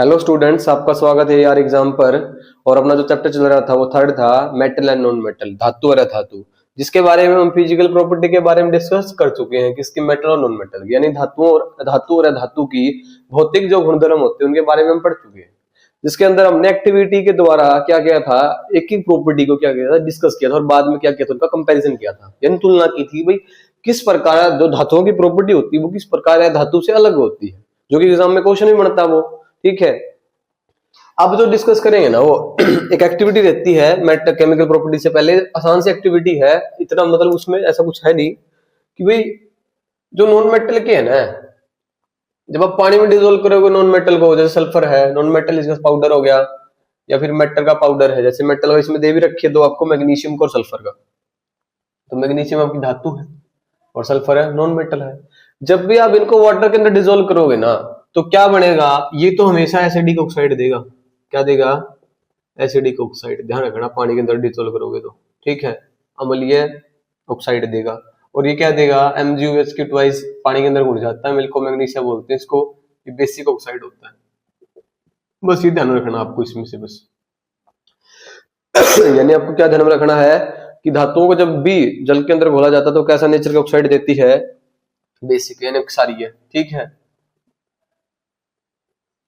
Hello students, आपका स्वागत है यार एग्जाम पर। और अपना जो चैप्टर चल रहा था वो थर्ड था, मेटल एंड नॉन मेटल, धातु और अधातु, जिसके बारे में हम फिजिकल प्रॉपर्टी के बारे में डिस्कस कर चुके हैं, किसकी, मेटल और नॉन मेटल, यानी धातु और अधातु की भौतिक जो गुणधर्म होते हैं उनके बारे में हम पढ़ चुके हैं। जिसके अंदर हमने एक्टिविटी के द्वारा क्या किया था, एक एक प्रॉपर्टी को क्या किया था, डिस्कस किया था, और बाद में क्या किया था, उनका कंपेरिजन किया था, यानी तुलना की थी भाई किस प्रकार जो धातुओं की प्रॉपर्टी होती है वो किस प्रकार धातु से अलग होती है, जो कि एग्जाम में क्वेश्चन भी बनता है वो। ठीक है, अब जो डिस्कस करेंगे ना वो एक एक्टिविटी रहती है मेटल केमिकल प्रॉपर्टी से पहले, आसान सी एक्टिविटी है, इतना मतलब उसमें ऐसा कुछ है नहीं कि भाई जो नॉन मेटल के है ना, जब आप पानी में डिजोल्व करोगे नॉन मेटल को, जैसे सल्फर है, नॉन मेटल इसका पाउडर हो गया, या फिर मेटल का पाउडर है, जैसे मेटल इसमें दे भी रखी है दो आपको, मैग्नीशियम का और सल्फर का। तो मैग्नीशियम आपकी धातु है और सल्फर है नॉन मेटल है। जब भी आप इनको वाटर के अंदर डिजोल्व करोगे ना तो क्या बनेगा, ये तो हमेशा एसिडिक ऑक्साइड देगा। क्या देगा? Acidic oxide. ध्यान रखना, पानी के अंदर डिसोल्व करोगे तो, ठीक है, अम्लीय ऑक्साइड देगा। और ये क्या देगा? MgOH की ट्वाइस पानी के अंदर घुल जाता है, मिल्को मैग्नीशिया बोलते हैं इसको, ये बेसिक ऑक्साइड होता है। बस ये ध्यान रखना आपको इसमें से बस यानी आपको क्या ध्यान में रखना है कि धातुओं को जब भी जल के अंदर घोला जाता है तो कैसा नेचर की ऑक्साइड देती है? बेसिक, यानी क्षारीय। ठीक है,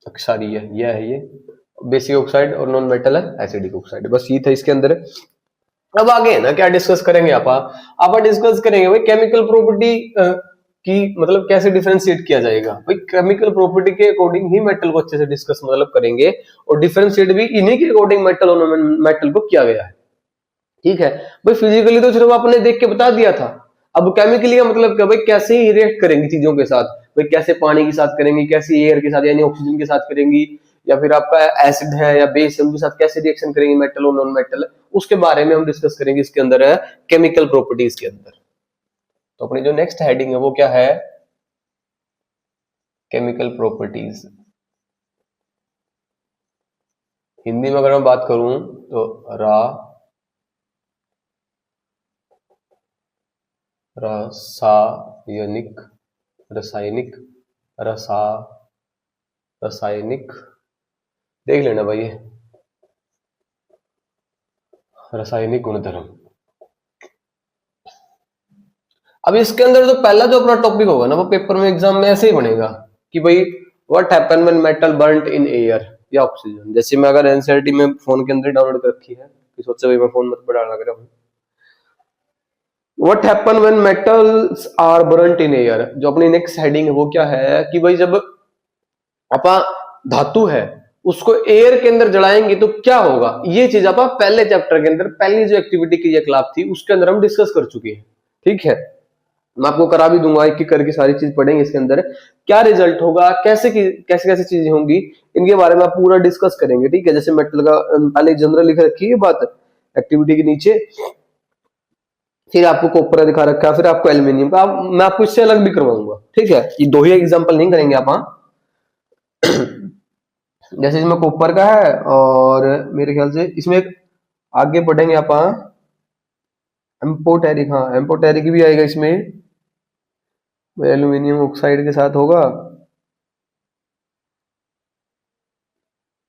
क्षारीय यह है, ये बेसिक ऑक्साइड, और नॉन मेटल है एसिडिक ऑक्साइड। बस ये था इसके अंदर। अब आगे है ना क्या डिस्कस करेंगे आप डिस्कस करेंगे भाई केमिकल प्रॉपर्टी की, मतलब कैसे डिफरेंशिएट किया जाएगा। भाई केमिकल प्रॉपर्टी के अकॉर्डिंग ही मेटल को अच्छे से डिस्कस मतलब करेंगे, और डिफरेंशिएट भी इन्हीं के अकॉर्डिंग मेटल और नॉन मेटल को किया गया है। ठीक है भाई, फिजिकली तो सिर्फ आपने देख के बता दिया था, अब केमिकली का मतलब क्या भाई, कैसे ही रिएक्ट करेंगी चीजों के साथ, भाई कैसे पानी के साथ करेंगी, कैसे एयर के साथ यानी ऑक्सीजन के साथ करेंगी, या फिर आपका एसिड है या बेस है उनके साथ कैसे रिएक्शन करेंगे मेटल और नॉन मेटल, उसके बारे में हम डिस्कस करेंगे इसके अंदर है केमिकल प्रॉपर्टीज के अंदर। तो अपनी जो नेक्स्ट हेडिंग है वो क्या है? Chemical properties. हिंदी में अगर मैं बात करूं तो रासायनिक रासायनिक देख लेना भाई, रासायनिक गुणधर्म। अब इसके अंदर जो पहला जो अपना टॉपिक होगा ना वो पेपर में एग्जाम में ऐसे ही बनेगा कि भाई what happen when metal burned in air या ऑक्सीजन। जैसे मैं अगर एनसीईआरटी में फोन के अंदर डाउनलोड कर रखी है कि सोचा भाई मैं फोन मत बढ़ा लग रहा हूँ। What happen when metals are burned in air, जो अपनी नेक्स्ट हेडिंग है वो क्या है कि भाई जब अपा धातु है उसको एयर के अंदर जलाएंगे तो क्या होगा। ये चीज आप पहले चैप्टर के अंदर पहली जो एक्टिविटी क्रियाकलाप थी उसके अंदर हम डिस्कस कर चुके हैं। ठीक है, मैं आपको करा भी दूंगा, एक एक करके सारी चीज पढ़ेंगे इसके अंदर, क्या रिजल्ट होगा, कैसे कैसे चीजें होंगी, इनके बारे में आप पूरा डिस्कस करेंगे। ठीक है, जैसे मेटल का पहले जनरल लिख रखी है बात एक्टिविटी के नीचे, फिर आपको कॉपर दिखा रखा है, फिर आपको एल्यूमिनियम का, मैं आपको इससे अलग भी करवाऊंगा। ठीक है, ये दो ही एग्जाम्पल नहीं करेंगे आप। जैसे इसमें कॉपर का है, और मेरे ख्याल से इसमें आगे पढ़ेंगे आप एम्पोटेरिक। हाँ, एम्पोटेरिक भी आएगा इसमें, एल्यूमिनियम ऑक्साइड के साथ होगा।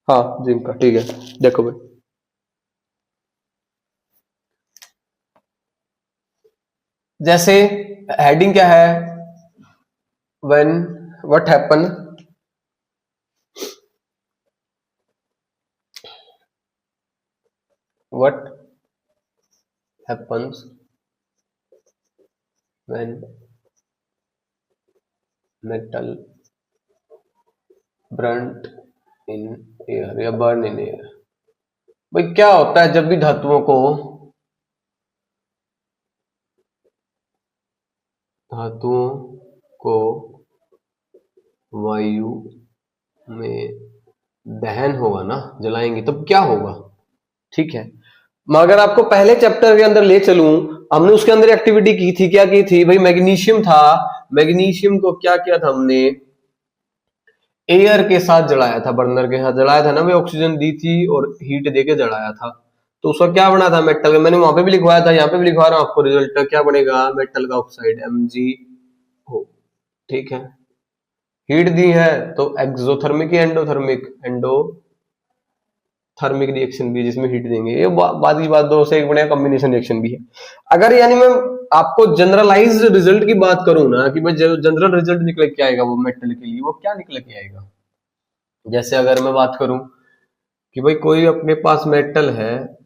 हाँ, जिंक का। ठीक है, देखो भाई जैसे हेडिंग क्या है, when what happen what happens when metal burnt in air या burn in air। भाई क्या होता है जब भी धातुओं को वायु में दहन होगा ना, जलाएंगे तब क्या होगा। ठीक है, मगर आपको पहले चैप्टर के अंदर ले चलूं, हमने उसके अंदर एक्टिविटी की थी, क्या की थी भाई, मैग्नीशियम था, मैग्नीशियम को क्या किया था हमने, एयर के साथ जलाया था, बर्नर के साथ जलाया था ना, वे ऑक्सीजन दी थी और हीट देके जलाया था, तो उसका क्या बना था मेटल का। मैंने वहां पे भी लिखवाया था, यहाँ पे भी लिखवा रहा हूं आपको, रिजल्ट क्या बनेगा, मेटल का ऑक्साइड MgO। ठीक है, हीट दी है तो एक्सोथर्मिक या एंडोथर्मिक, एंडोथर्मिक रिएक्शन भी है जिसमें हीट देंगे। ये बाद की बात, दो से एक बढ़िया कॉम्बिनेशन रिएक्शन भी है। अगर यानी मैं आपको जनरलाइज्ड रिजल्ट की बात करूं ना कि भाई जनरल रिजल्ट निकल के आएगा वो मेटल के लिए, वो क्या निकल के आएगा। जैसे अगर मैं बात करूं कि भाई कोई अपने पास मेटल है,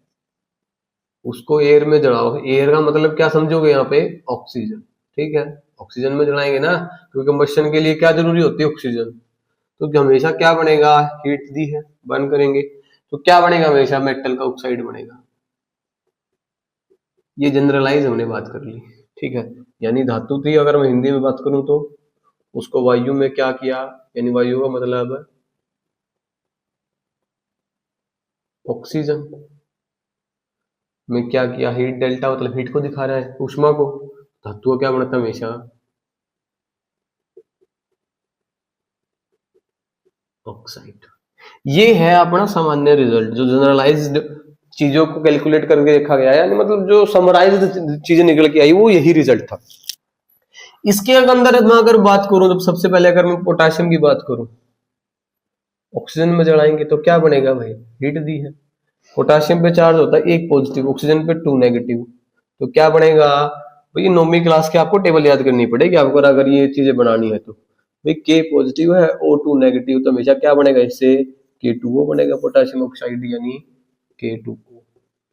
उसको एयर में जलाओ, एयर का मतलब क्या समझोगे यहाँ पे, ऑक्सीजन, ठीक है, ऑक्सीजन में जलाएंगे ना, क्योंकि कंबशन के लिए क्या जरूरी होती है, ऑक्सीजन। तो हमेशा क्या बनेगा, हीट दी है, बर्न करेंगे तो क्या बनेगा, हमेशा मेटल का ऑक्साइड बनेगा। ये जनरलाइज हमने बात कर ली, ठीक है। यानी धातु थी, अगर मैं हिंदी में बात करूं तो उसको वायु में क्या किया, यानी वायु का मतलब ऑक्सीजन में क्या किया, हीट डेल्टा मतलब हीट को दिखा रहा है, ऊष्मा को। धातु क्या बनता है हमेशा, ऑक्साइड। ये है अपना सामान्य रिजल्ट, जो जनरलाइज्ड चीजों को कैलकुलेट करके देखा गया है, यानी मतलब जो समराइज्ड चीजें निकल के आई वो यही रिजल्ट था। इसके अंदर मैं अगर बात करूं तो सबसे पहले अगर मैं पोटेशियम की बात करूं, ऑक्सीजन में जलाएंगे तो क्या बनेगा भाई, हीट दी है, पोटेशियम पे चार्ज होता है 1 पॉजिटिव, ऑक्सीजन पे 2 नेगेटिव, तो क्या बनेगा भाई, 9वीं क्लास के आपको टेबल याद करनी पड़ेगी आपको अगर ये चीजें बनानी है तो। भाई के पॉजिटिव है, O2 नेगेटिव, तो हमेशा क्या बनेगा इससे, K2O बनेगा, पोटेशियम ऑक्साइड, यानी K2O,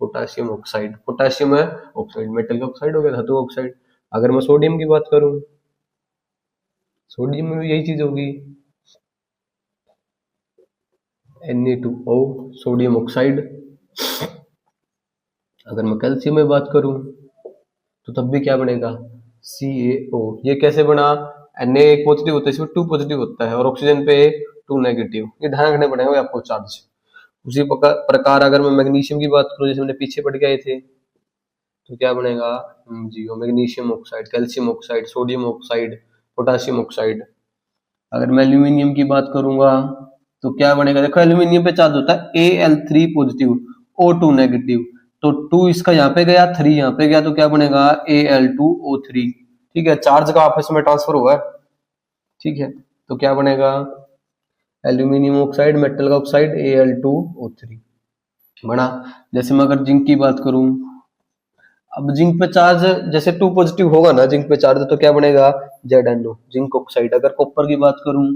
पोटेशियम ऑक्साइड। पोटेशियम है ऑक्साइड, मेटल का ऑक्साइड हो गया, धातु ऑक्साइड। अगर मैं सोडियम की बात करूं, सोडियम में भी यही चीज होगी, Na2O, सोडियम ऑक्साइड। अगर मैं कैल्शियम में बात करूं तो तब भी क्या बनेगा, CaO। ये कैसे बना, Na एक पॉजिटिव होता है, इसमें 2 पॉजिटिव होता है और ऑक्सीजन पे 2 नेगेटिव, ये ध्यान रखने पड़ेगा आपको चार्ज। उसी प्रकार अगर मैं मैग्नीशियम की बात करूं, जैसे हमने पीछे पढ़ गए थे, तो क्या बनेगा, MgO, magnesium oxide, calcium oxide, sodium oxide, potassium oxide. अगर मैं एल्यूमिनियम की बात करूंगा तो क्या बनेगा, देखो एल्यूमिनियम पे चार्ज होता है Al3 पॉजिटिव, O2 नेगेटिव, तो 2 इसका यहाँ पे गया, 3 यहाँ पे गया, तो क्या बनेगा Al2O3, ठीक है, चार्ज का आपस में ट्रांसफर हुआ है, ठीक है। तो क्या बनेगा, एल्यूमिनियम ऑक्साइड, मेटल का ऑक्साइड, Al2O3 बना। जैसे मैं अगर जिंक की बात करूं, अब जिंक पे चार्ज जैसे 2 पॉजिटिव होगा ना जिंक पे चार्ज, तो क्या बनेगा, ZnO, जिंक ऑक्साइड। अगर कॉपर की बात करूं,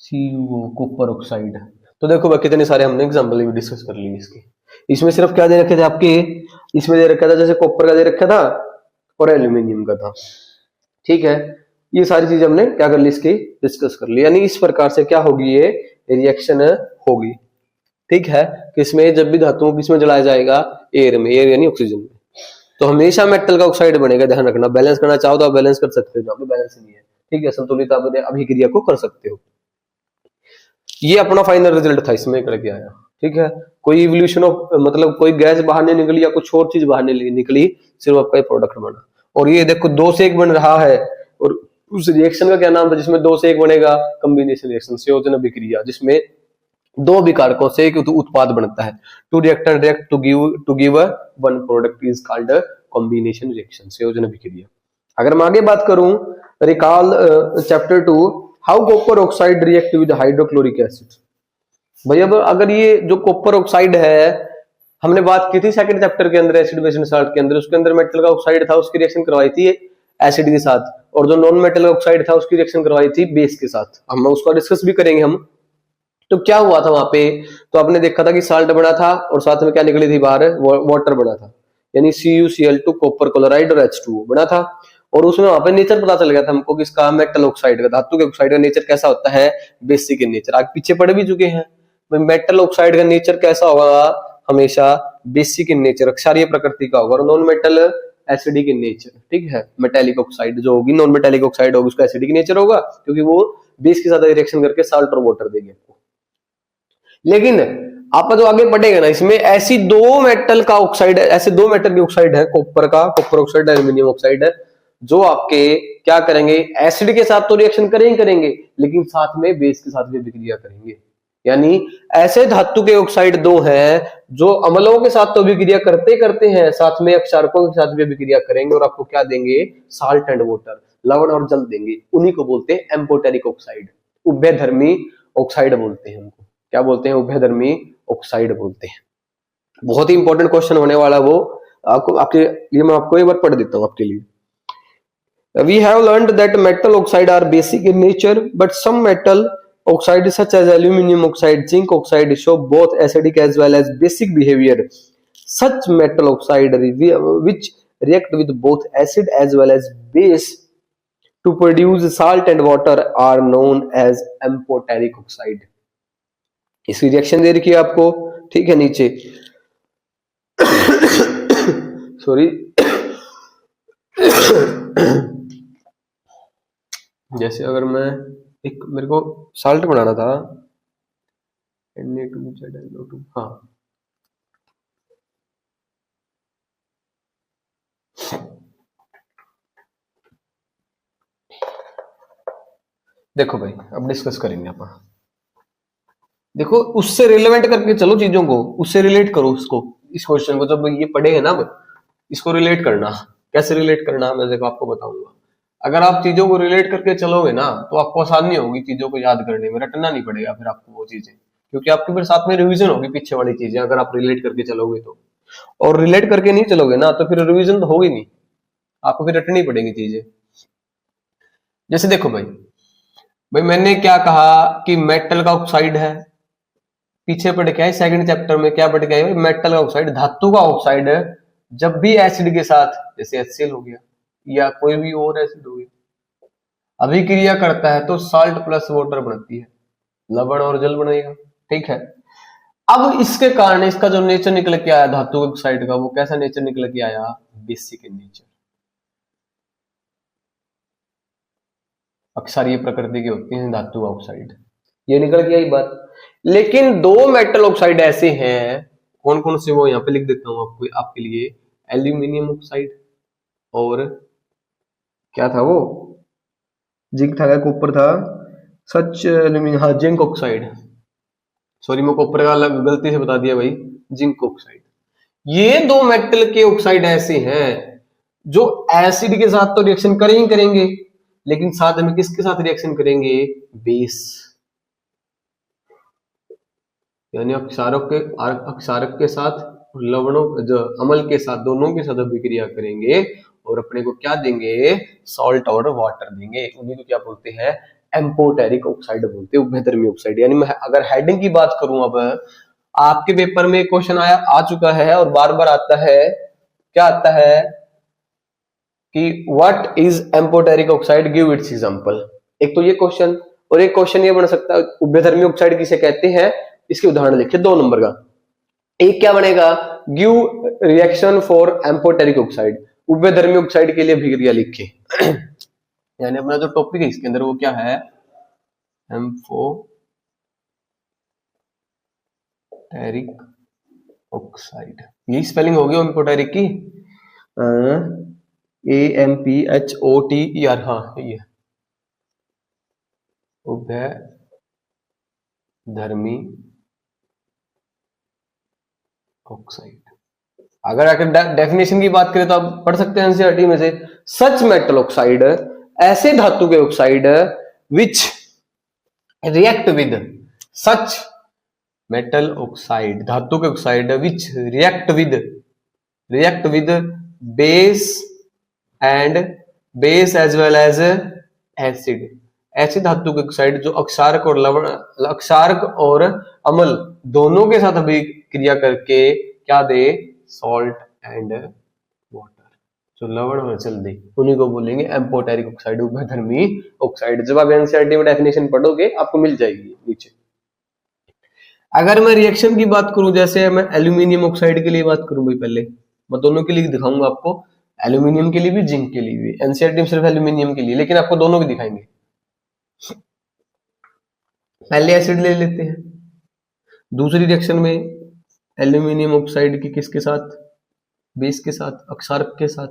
CuO, कॉपर ऑक्साइड। तो देखो भाई कितने सारे हमने एग्जांपल भी डिस्कस कर लिए इसके। इसमें सिर्फ क्या दे रखे थे आपके, इसमें दे रखा था जैसे कॉपर का दे रखा था और एल्यूमिनियम का था, ठीक है। ये सारी चीज हमने क्या कर ली, इसकी डिस्कस कर ली। यानी इस प्रकार से क्या होगी, ये रिएक्शन होगी, ठीक है। किसमें, जब भी धातुओं को किसमें जलाया जाएगा, एयर में, एयर यानी ऑक्सीजन में। तो हमेशा मेटल का ऑक्साइड बनेगा, ध्यान रखना। बैलेंस करना चाहो तो आप बैलेंस कर सकते हो, जहाँ पे बैलेंस नहीं है, ठीक है, संतुलित आप अभिक्रिया को कर सकते हो। ये अपना फाइनल रिजल्ट था, इसमें करके आया, ठीक है। कोई इवोल्यूशन ऑफ मतलब कोई गैस बाहर नहीं निकली या कुछ और चीज बाहर नहीं निकली, सिर्फ आपका ये प्रोडक्ट बना। और ये देखो 2 से 1 बन रहा है, और उस रिएक्शन का क्या नाम था जिसमें 2 से 1 बनेगा, कॉम्बिनेशन रिएक्शन, संयोजन अभिक्रिया, जिसमें 2 विकारकों से एक उत्पाद बनता है। Two reactor react to give one product is called combination reaction, संयोजन अभिक्रिया। अगर मैं आगे बात करूं, recall chapter 2, how copper oxide react with hydrochloric acid. भाई अब अगर ये जो कॉपर ऑक्साइड है, हमने बात की थी सेकंड चैप्टर के अंदर एसिड बेस एंड साल्ट के अंदर, उसके अंदर मेटल का ऑक्साइड था, उसकी रिएक्शन करवाई थी एसिड के साथ, और जो नॉन मेटल ऑक्साइड था उसकी रिएक्शन करवाई थी बेस के साथ। हम उसका डिस्कस भी करेंगे हम। तो क्या हुआ था वहां पे, तो आपने देखा था कि साल्ट बना था और साथ में क्या निकली थी बाहर, वाटर बना था, यानी CuCl2 कॉपर क्लोराइड और H2O बना था। और उसमें वहां पे नेचर पता चल गया था हमको किसका, मेटल ऑक्साइड का, धातु के ऑक्साइड का नेचर कैसा होता है, बेसिक इन नेचर। आगे पीछे पढ़ भी चुके हैं, मेटल ऑक्साइड का नेचर कैसा होगा, हमेशा बेसिक इन नेचर, क्षारीय प्रकृति का होगा, और non metal acidic in nature, ठीक है। मेटेलिक ऑक्साइड जो होगी, नॉन मेटेलिक ऑक्साइड होगी, उसका एसिडिक नेचर होगा, क्योंकि वो बेस के साथ रिएक्शन करके साल्ट और वाटर देगी आपको। लेकिन आप जो आगे पढ़ेगा ना, इसमें ऐसी 2 मेटल का ऑक्साइड है, ऐसे 2 मेटल के ऑक्साइड है, कॉपर का कॉपर ऑक्साइड, एल्यूमिनियम ऑक्साइड है, जो आपके क्या करेंगे, एसिड के साथ तो रिएक्शन करेंगे, लेकिन साथ में बेस के साथ भी अभिक्रिया करेंगे। यानी ऐसे धातु के ऑक्साइड दो हैं जो अम्लों के साथ तो अभिक्रिया करते करते हैं, साथ में अक्षारकों के साथ भी अभिक्रिया करेंगे और आपको क्या देंगे, साल्ट एंड वाटर, लवण और जल देंगे। उन्हीं को बोलते हैं एम्फोटेरिक ऑक्साइड, उभयधर्मी ऑक्साइड बोलते हैं उनको। क्या बोलते हैं, उभयधर्मी ऑक्साइड बोलते हैं। बहुत ही इंपॉर्टेंट क्वेश्चन होने वाला वो, आपको आपके लिए मैं आपको एक बार पढ़ देता हूं आपके लिए। We have learned that metal oxide are basic in nature, but some metal oxides such as aluminum oxide, zinc oxide show both acidic as well as basic behavior. Such metal oxide which react with both acid as well as base to produce salt and water are known as amphoteric oxide. इसकी reaction दे रखी है आपको, ठीक है, नीचे sorry जैसे अगर मैं एक, मेरे को साल्ट बनाना था Na2ZnO2, हाँ देखो भाई, अब डिस्कस करेंगे अपन। देखो उससे रिलेवेंट करके चलो चीजों को, उससे रिलेट करो उसको, इस क्वेश्चन को जब ये पढ़ेंगे ना, इसको रिलेट करना। कैसे रिलेट करना मैं देखो आपको बताऊंगा। अगर आप चीजों को रिलेट करके चलोगे ना तो आपको आसानी होगी चीजों को याद करने में, रटना नहीं पड़ेगा फिर आपको वो चीजें, क्योंकि आपके फिर साथ में रिवीजन होगी पीछे वाली चीजें अगर आप रिलेट करके चलोगे तो। और रिलेट करके नहीं चलोगे ना तो फिर रिवीजन तो होगी नहीं, आपको फिर रटनी पड़ेगी चीजें। जैसे देखो भाई मैंने क्या कहा कि मेटल का ऑक्साइड है, पीछे पढ़ के आए सेकंड चैप्टर में, क्या पढ़ के आए, मेटल का ऑक्साइड, धातु का ऑक्साइड है, जब भी एसिड के साथ, जैसे HCl हो गया या कोई भी और एसिड हो गया, अभिक्रिया करता है तो साल्ट प्लस वाटर बनती है, लवण और जल बनेगा, ठीक है। अब इसके कारण इसका जो नेचर निकल के आया धातु ऑक्साइड का, वो कैसा नेचर निकल के आया, बेसिक इन नेचर, अक्षारीय प्रकृति की होती है धातु ऑक्साइड, ये निकल के आई बात। लेकिन दो मेटल ऑक्साइड ऐसे हैं, कौन कौन से, वो यहाँ पे लिख देता हूं आपको आपके लिए, एल्यूमिनियम ऑक्साइड और क्या था वो, जिंक था, कॉपर था, सच एल्यूमिनियम, हाँ जिंक ऑक्साइड, सॉरी मैं कॉपर का गलती से बता दिया भाई, जिंक ऑक्साइड। ये दो मेटल के ऑक्साइड ऐसे हैं जो एसिड के साथ तो रिएक्शन करेंगे, लेकिन साथ में किसके साथ रिएक्शन करेंगे, बेस, यानी अक्षारक के साथ और लवणों जो अम्ल के साथ, दोनों के साथ अभिक्रिया करेंगे और अपने को क्या देंगे, सॉल्ट और वाटर देंगे। उन्हीं को क्या बोलते हैं, एम्फोटेरिक ऑक्साइड बोलते हैं, उभयधर्मी ऑक्साइड। यानी मैं अगर हेडिंग की बात करूं, अब आपके पेपर में क्वेश्चन आ चुका है और बार बार आता है, क्या आता है कि what is amphoteric oxide, give its example. एक तो ये क्वेश्चन, और एक क्वेश्चन ये बन सकता है, उभयधर्मी ऑक्साइड किसे कहते हैं, इसके उदाहरण लिखिए 2 नंबर का। एक क्या बनेगा, give reaction for amphoteric oxide, उभयधर्मी ऑक्साइड के लिए अभिक्रिया लिखे। यानी अपना जो टॉपिक है इसके अंदर वो क्या है, एम्फोटेरिक ऑक्साइड, यही स्पेलिंग होगी एम्फोटेरिक की, AMPHOTER, हाँ ये उभयधर्मी ऑक्साइड। अगर डेफिनेशन की बात करें तो आप पढ़ सकते हैं एनसीईआरटी में से, सच मेटल ऑक्साइड, ऐसे धातु के oxide which react with, such metal oxide, धातु के oxide which react with base as well as acid, ऐसे धातु के ऑक्साइड जो अक्षारक और लवण, अक्षारक और अम्ल दोनों के साथ अभिक्रिया करके क्या दे, सॉल्ट एंड वाटर, जो लवण और जल दे, उन्हीं को बोलेंगे एम्फोटेरिक ऑक्साइड, उभयधर्मी ऑक्साइड। जब आप एनसीईआरटी में डेफिनेशन पढ़ोगे आपको मिल जाएगी नीचे। अगर मैं रिएक्शन की बात करूं, जैसे मैं एल्यूमिनियम ऑक्साइड के लिए बात करूं भाई, पहले मैं दोनों के लिए दिखाऊंगा आपको, एल्यूमिनियम के लिए भी, जिंक के लिए भी। एनसीईआरटी में सिर्फ एल्यूमिनियम के लिए, लेकिन आपको दोनों के दिखाएंगे। पहले एसिड ले लेते हैं, दूसरी रिएक्शन में एल्यूमिनियम ऑक्साइड की किसके साथ, बेस के साथ, अक्षारक के साथ,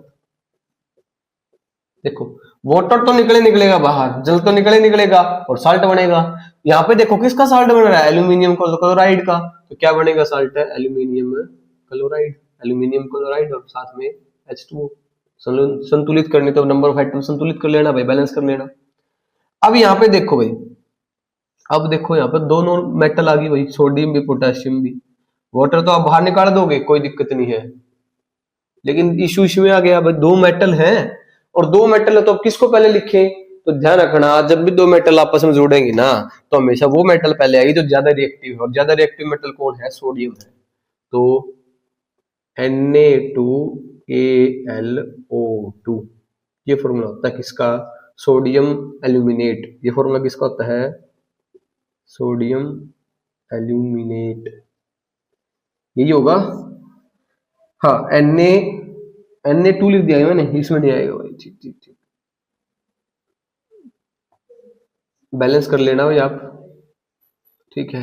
देखो वाटर तो निकलेगा बाहर, जल तो निकलेगा और साल्ट बनेगा। यहाँ पे देखो किसका साल्ट बन रहा है, एल्यूमिनियम क्लोराइड का। तो क्या बनेगा साल्ट है, एल्यूमिनियम क्लोराइड, एल्यूमिनियम क्लोराइड और साथ में H2O। संतुलित करने तो नंबर ऑफ एटम संतुलित कर लेना भाई, बैलेंस कर लेना। अब यहाँ पे देखो भाई, अब देखो यहाँ पे दोनों मेटल आ गई भाई, सोडियम भी पोटेशियम भी। वाटर तो आप बाहर निकाल दोगे, कोई दिक्कत नहीं है, लेकिन इशू इसमें आ गया भाई, दो मेटल हैं और दो मेटल है तो अब किसको पहले लिखें। तो ध्यान रखना, जब भी दो मेटल आपस में जुड़ेंगे ना तो हमेशा वो मेटल पहले आएगी जो ज्यादा रिएक्टिव है, और ज्यादा रिएक्टिव मेटल कौन है, सोडियम है। तो Na2Al O2 ये फॉर्मूला होता है किसका, सोडियम एल्यूमिनेट। ये फॉर्मूला किसका होता है, सोडियम एल्यूमिनेट, यही होगा। हाँ Na2 लिख दिया है मैंने, इसमें नहीं आएगा भाई, ठीक ठीक ठीक, बैलेंस कर लेना भाई आप, ठीक है।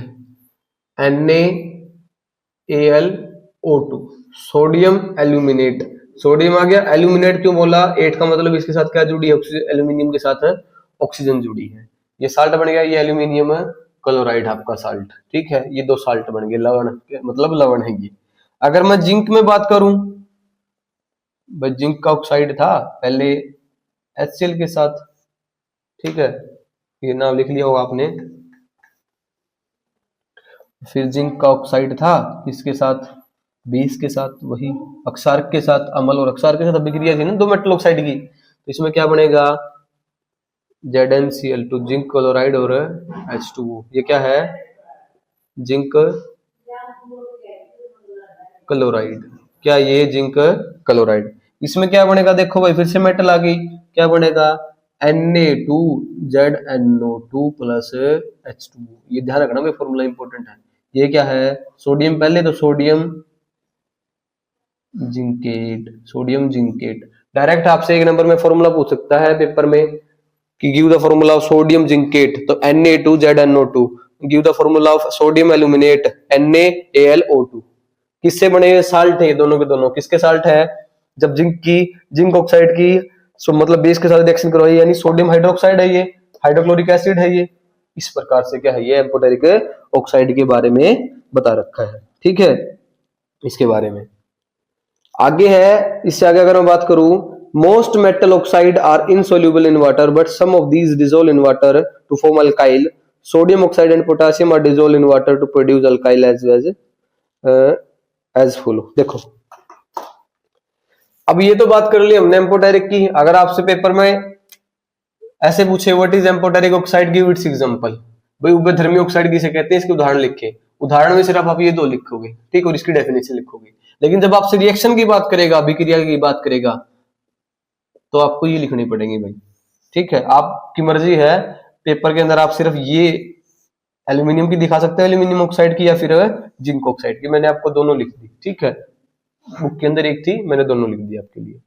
NaAlO2 सोडियम एल्यूमिनेट, सोडियम आ गया, एल्यूमिनेट क्यों बोला, 8 का मतलब इसके साथ क्या जुड़ी है, एल्यूमिनियम के साथ ऑक्सीजन जुड़ी है। ये साल्ट बन गया, ये एल्यूमिनियम क्लोराइड आपका साल्ट, ठीक है। ये दो साल्ट बन गए, लवण मतलब लवण है ये। अगर मैं जिंक में बात करूं, भाई जिंक का ऑक्साइड था पहले HCl के साथ, ठीक है, ये नाम लिख लिया होगा आपने। फिर जिंक का ऑक्साइड था इसके साथ, 20 के साथ, वही अक्षार्क के साथ, अम्ल और अक्षार्क के साथ अभिक्रिया थी ना दो मेटल ऑक्साइड की। तो इसमें क्या बनेगा, ZnCl2 जिंक क्लोराइड और H2O। ये क्या है, जिंक क्लोराइड, क्या ये जिंक क्लोराइड। इसमें क्या बनेगा, देखो भाई फिर से मेटल आ गई, क्या बनेगा, Na2ZnO2 प्लस H2O। ये ध्यान रखना भाई, फॉर्मूला इंपॉर्टेंट है। ये क्या है, सोडियम पहले, तो sodium zincate, sodium zincate. Direct आपसे एक नंबर में फॉर्मूला पूछ सकता है पेपर में कि give the formula of sodium zincate, तो Na2ZnO2। Give the formula of sodium aluminate, NaAlO2। किससे बने हुए साल्ट है, दोनों के दोनों किसके साल्ट है, जब जिंक ऑक्साइड की मतलब बेस के साथ रिएक्शन करवाई, यानी सोडियम हाइड्रोक्साइड है, ये हाइड्रोक्लोरिक एसिड है, ये इस प्रकार से क्या है, ये एम्फोटेरिक ऑक्साइड के बारे में बता रखा है, ठीक है। इसके बारे में आगे है, इससे आगे अगर मैं बात करूं, most metal oxide are insoluble in water but some of these dissolve in water to form alkali. Sodium oxide and potassium are dissolve in water to produce alkali as follow. देखो अब ये तो बात कर ली हमने एम्फोटेरिक की। अगर आपसे पेपर में ऐसे पूछे what is amphoteric oxide, give its example, भाई उभयधर्मी ऑक्साइड किसे कहते हैं, इसके उदाहरण लिखे। उदाहरण में सिर्फ आप ये दो लिखोगे, ठीक, और इसकी डेफिनेशन लिखोगे। लेकिन जब आपसे रिएक्शन की बात करेगा, अभिक्रिया की बात करेगा, तो आपको ये लिखनी पड़ेगी भाई, ठीक है। आपकी मर्जी है, पेपर के अंदर आप सिर्फ ये एल्यूमिनियम की दिखा सकते हैं, एल्यूमिनियम ऑक्साइड की, या फिर जिंक ऑक्साइड की। मैंने आपको दोनों लिख दी, ठीक है, बुक के अंदर एक थी, मैंने दोनों लिख दी आपके लिए।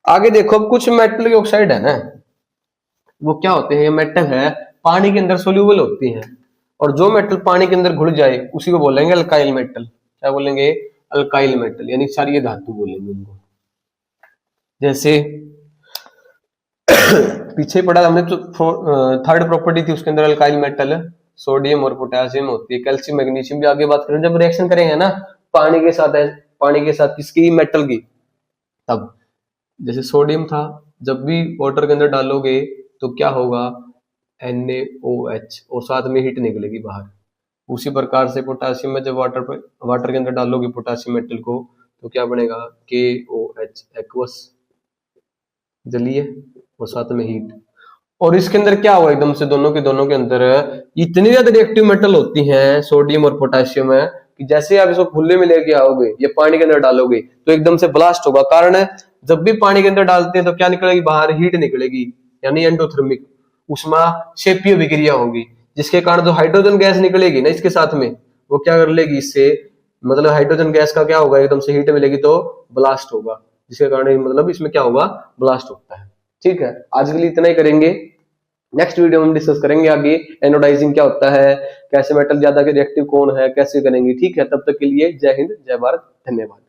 आगे देखो, अब कुछ मेटल के ऑक्साइड है ना, वो क्या होते हैं, ये मेटल है पानी के अंदर सोल्यूबल होती हैं, और जो मेटल पानी के अंदर घुल जाए उसी को बोलेंगे अल्काइल मेटल। क्या बोलेंगे, अल्काइल मेटल, यानी क्षारीय धातु बोलेंगे उनको। जैसे पीछे पढ़ा हमने, तो थर्ड प्रॉपर्टी थी उसके अंदर अल्काइल मेटल, सोडियम और पोटेशियम होती है, कैल्शियम मैग्नीशियम भी आगे बात करें। जब रिएक्शन करेंगे ना पानी के साथ किसकी, मेटल की, तब जैसे सोडियम था, जब भी वाटर के अंदर डालोगे तो क्या होगा, NaOH, और साथ में हीट निकलेगी बाहर। उसी प्रकार से पोटेशियम में जब वाटर के अंदर डालोगे पोटेशियम मेटल को, तो क्या बनेगा, KOH, एक्वस, जलीय, और साथ में हीट। और इसके अंदर क्या हुआ, एकदम से दोनों के अंदर इतनी ज्यादा रिएक्टिव मेटल होती हैं सोडियम और पोटेशियम है, कि जैसे आप इसको खुले में लेके आओगे या पानी के अंदर डालोगे तो एकदम से ब्लास्ट होगा। कारण है, जब भी पानी के अंदर डालते हैं तो क्या निकलेगी बाहर, हीट निकलेगी, यानी एंडोथर्मिक ऊष्माक्षेपीय अभिक्रिया होगी, जिसके कारण जो हाइड्रोजन गैस निकलेगी ना इसके साथ में, वो क्या कर लेगी, इससे मतलब हाइड्रोजन गैस का क्या होगा, एकदम से हीट मिलेगी तो ब्लास्ट होगा, जिसके कारण मतलब इसमें क्या होगा, ब्लास्ट होता है, ठीक है। आज के लिए इतना ही करेंगे, नेक्स्ट वीडियो में हम डिस्कस करेंगे आगे एनोडाइजिंग क्या होता है, कैसे मेटल ज्यादा रिएक्टिव कौन है, कैसे करेंगे, ठीक है। तब तक के लिए जय हिंद, जय भारत, धन्यवाद।